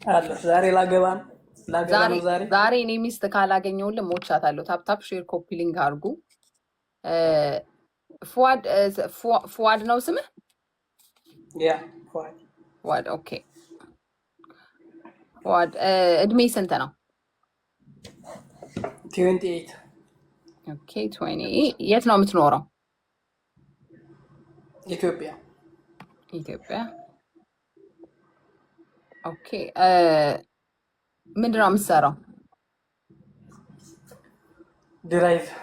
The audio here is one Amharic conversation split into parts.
አለ ዛሬ ላገባ ነው ዛሬ። ዛሬ እኔ ሚስት ካላገኘሁልህ ሞቻታለሁ። ታፕታፕ ሼር ኮፒ ሊንክ አድርጉ። ፉአድ ነው ስምህ? ያ ፏድ ፉአድ ኦኬ። ፉአድ እድሜ ስንት ነው? 28 ኦኬ 20። የት ነው የምትኖረው? ኢትዮጵያ። ኢትዮጵያ ኦኬ። ምንድን ነው የምትሰራው? ድራይቨር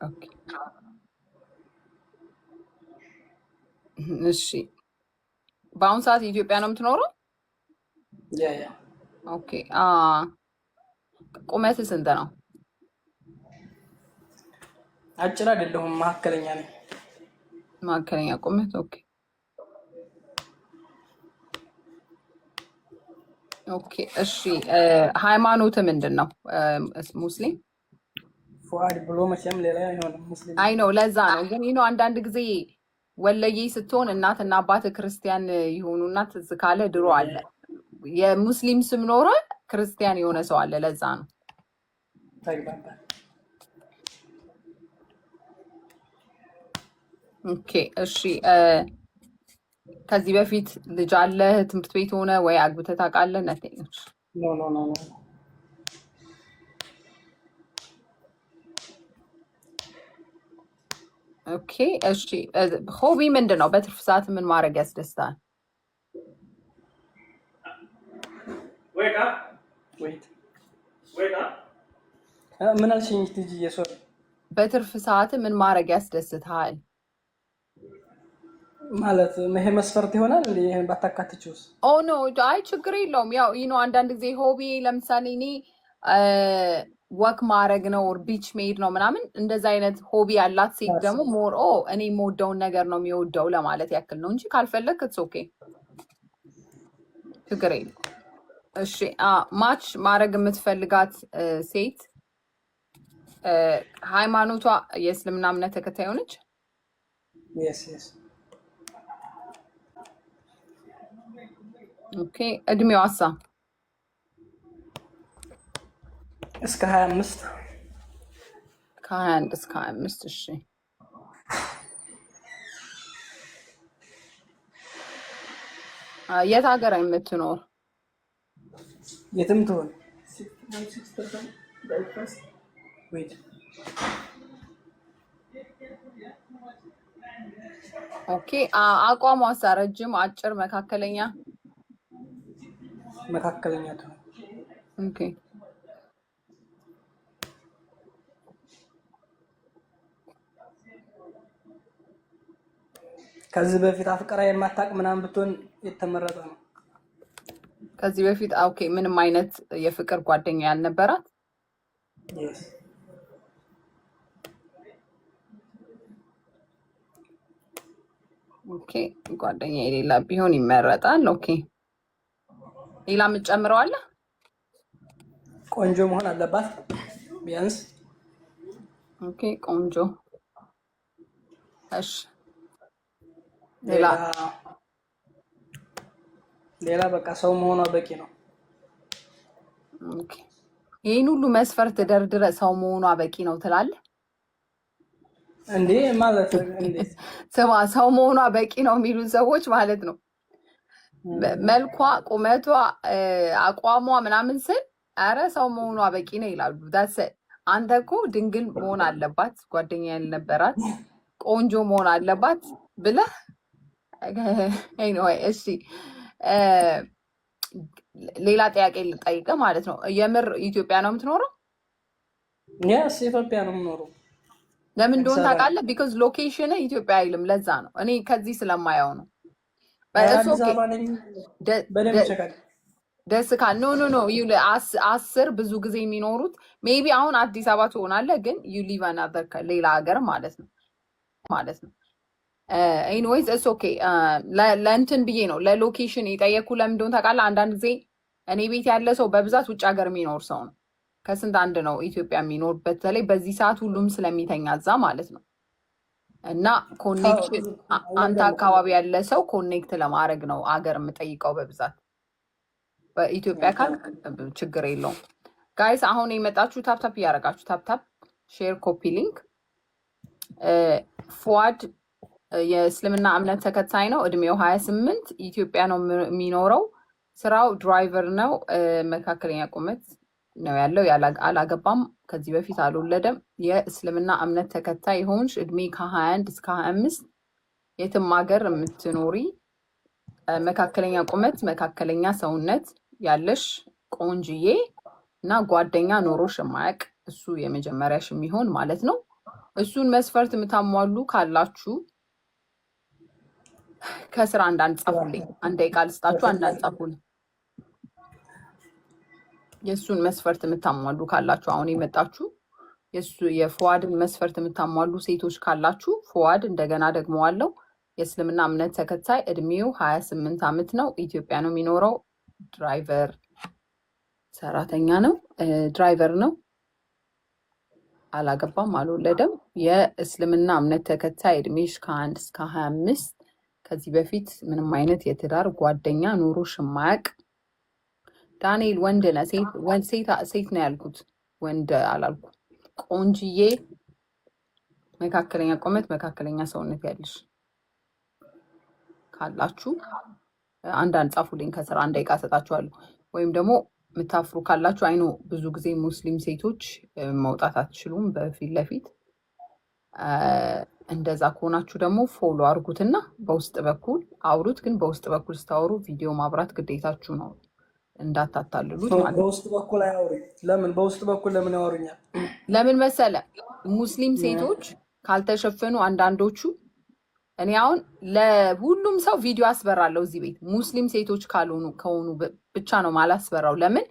ኦኬ። እሺ በአሁኑ ሰዓት ኢትዮጵያ ነው የምትኖረው? ያ ኦኬ። ቁመት ስንት ነው? አጭር አይደለሁም፣ መካከለኛ ነኝ። መካከለኛ ቁመት ኦኬ። ኦኬ እሺ ሃይማኖት ምንድን ነው? ሙስሊም? ፉአድ ብሎ መቼም ሌላ አይሆንም ሙስሊም። አይ ነው ለዛ ነው። ግን ይህ ነው አንዳንድ ጊዜ ወለዬ ስትሆን እናትና አባት ክርስቲያን ይሆኑና ትዝ ካለ ድሮ አለ የሙስሊም ስም ኖረ ክርስቲያን የሆነ ሰው አለ። ለዛ ነው። ተግባባን። ኦኬ እሺ ከዚህ በፊት ልጅ አለ ትምህርት ቤት ሆነ ወይ አግብተህ ታውቃለህ? ነቴነች ኖ ኖ ኖ ኖ። ኦኬ እሺ ሆቢ ምንድን ነው? በትርፍ ሰዓት ምን ማድረግ ያስደስታል? ምን አልሽኝ? ትጂ የሶሪ በትርፍ ሰዓት ምን ማድረግ ያስደስትሃል? ማለት ይሄ መስፈርት ይሆናል እንዴ? ይሄን ባታካትችውስ? ኦ ኖ አይ ችግር የለውም። ያው ነው አንዳንድ ጊዜ ሆቢ ለምሳሌ እኔ ወክ ማድረግ ነው ኦር ቢች መሄድ ነው ምናምን እንደዛ አይነት ሆቢ ያላት ሴት ደግሞ ሞር እኔ የምወደውን ነገር ነው የሚወደው ለማለት ያክል ነው እንጂ ካልፈለግ ክትስ ኦኬ ችግር የለም። እሺ ማች ማድረግ የምትፈልጋት ሴት ሃይማኖቷ የእስልምና እምነት ተከታይ ሆነች? የስ ኦኬ እድሜዋሳ? እስከ 25 ከ21 እስከ 25 እሺ የት ሀገር የምትኖር? የትም ትሆን ኦኬ አቋሟሳ? ረጅም፣ አጭር፣ መካከለኛ? መካከለኛ ትሆን። ኦኬ ከዚህ በፊት አፍቀራ የማታውቅ ምናምን ብትሆን የተመረጠ ነው። ከዚህ በፊት ኦኬ ምንም አይነት የፍቅር ጓደኛ ያልነበራት? ኦኬ ጓደኛ የሌላ ቢሆን ይመረጣል። ኦኬ ሌላ የምትጨምረው አለ? ቆንጆ መሆን አለባት ቢያንስ። ኦኬ ቆንጆ። እሺ ሌላ በቃ ሰው መሆኗ በቂ ነው። ኦኬ ይሄን ሁሉ መስፈርት ደርድረ ሰው መሆኗ በቂ ነው ትላለህ እንዴ? ማለት እንዴ ስማ ሰው መሆኗ በቂ ነው የሚሉ ሰዎች ማለት ነው መልኳ፣ ቁመቷ፣ አቋሟ ምናምን ስል አረ ሰው መሆኗ በቂ ነው ይላሉ። ዳሰ አንተ እኮ ድንግል መሆን አለባት፣ ጓደኛ ያልነበራት ቆንጆ መሆን አለባት ብለህ ኤኒዌይ እሺ ሌላ ጥያቄ ልጠይቅህ ማለት ነው። የምር ኢትዮጵያ ነው የምትኖረው? ያስ ኢትዮጵያ ነው የምኖረው። ለምን እንደሆነ ታውቃለህ? ቢኮዝ ሎኬሽን ኢትዮጵያ አይልም። ለዛ ነው እኔ ከዚህ ስለማየው ነው። ደስ ካል ኖ ኖ ኖ 10 ብዙ ጊዜ የሚኖሩት ሜቢ አሁን አዲስ አበባ ትሆናለህ፣ ግን ዩ ሊቭ አናዘር ሌላ ሀገር ማለት ነው። ኤኒዌይዝ እስ ኦኬ። ለእንትን ብዬ ነው ለሎኬሽን የጠየኩ። ለምን እንደሆነ ታውቃለህ? አንዳንድ ጊዜ እኔ ቤት ያለ ሰው በብዛት ውጭ ሀገር የሚኖር ሰው ነው። ከስንት አንድ ነው ኢትዮጵያ የሚኖር፣ በተለይ በዚህ ሰዓት ሁሉም ስለሚተኛ እዛ ማለት ነው። እና ኮኔክሽን አንተ አካባቢ ያለ ሰው ኮኔክት ለማድረግ ነው አገር የምጠይቀው በብዛት። በኢትዮጵያ ካል ችግር የለውም። ጋይስ አሁን የመጣችሁ ታፕታፕ እያደረጋችሁ ታፕታፕ ሼር ኮፒ ሊንክ። ፉአድ የእስልምና እምነት ተከታይ ነው። እድሜው 28 ኢትዮጵያ ነው የሚኖረው። ስራው ድራይቨር ነው። መካከለኛ ቁመት ነው ያለው። አላገባም፣ ከዚህ በፊት አልወለደም። የእስልምና እምነት ተከታይ ሆንሽ እድሜ ከ21 እስከ 25 የትም ሀገር የምትኖሪ መካከለኛ ቁመት መካከለኛ ሰውነት ያለሽ ቆንጅዬ እና ጓደኛ ኖሮሽ የማያውቅ እሱ የመጀመሪያሽ የሚሆን ማለት ነው። እሱን መስፈርት የምታሟሉ ካላችሁ ከስራ አንዳንድ ጻፉልኝ። አንድ ቃል ስጣችሁ አንዳንድ ጻፉልኝ። የእሱን መስፈርት የምታሟሉ ካላችሁ አሁን የመጣችሁ የፉአድን መስፈርት የምታሟሉ ሴቶች ካላችሁ ፉአድ እንደገና ደግሞ አለው የእስልምና እምነት ተከታይ እድሜው 28 ዓመት ነው። ኢትዮጵያ ነው የሚኖረው። ድራይቨር ሰራተኛ ነው። ድራይቨር ነው። አላገባም፣ አልወለደም። የእስልምና እምነት ተከታይ እድሜሽ ከ1 እስከ 25 ከዚህ በፊት ምንም አይነት የትዳር ጓደኛ ኑሮሽ የማያውቅ ዳንኤል ወንድ ነህ? ሴት ነው ያልኩት፣ ወንድ አላልኩ። ቆንጅዬ መካከለኛ ቁመት መካከለኛ ሰውነት ያለሽ ካላችሁ አንዳንድ ጻፉልኝ። ከስራ 1 ደቂቃ ሰጣችኋለሁ። ወይም ደግሞ የምታፍሩ ካላችሁ አይኖ ብዙ ጊዜ ሙስሊም ሴቶች መውጣት አትችሉም በፊት ለፊት። እንደዛ ከሆናችሁ ደግሞ ፎሎ አድርጉትና በውስጥ በኩል አውሩት። ግን በውስጥ በኩል ስታወሩ ቪዲዮ ማብራት ግዴታችሁ ነው፣ እንዳታታልሉት ማለት ነው። በውስጥ በኩል አያወሩኝ። ለምን በውስጥ በኩል ለምን ያወሩኛል? ለምን መሰለ ሙስሊም ሴቶች ካልተሸፈኑ አንዳንዶቹ እኔ አሁን ለሁሉም ሰው ቪዲዮ አስበራለሁ እዚህ ቤት ሙስሊም ሴቶች ካልሆኑ ከሆኑ ብቻ ነው ማላስበራው። ለምን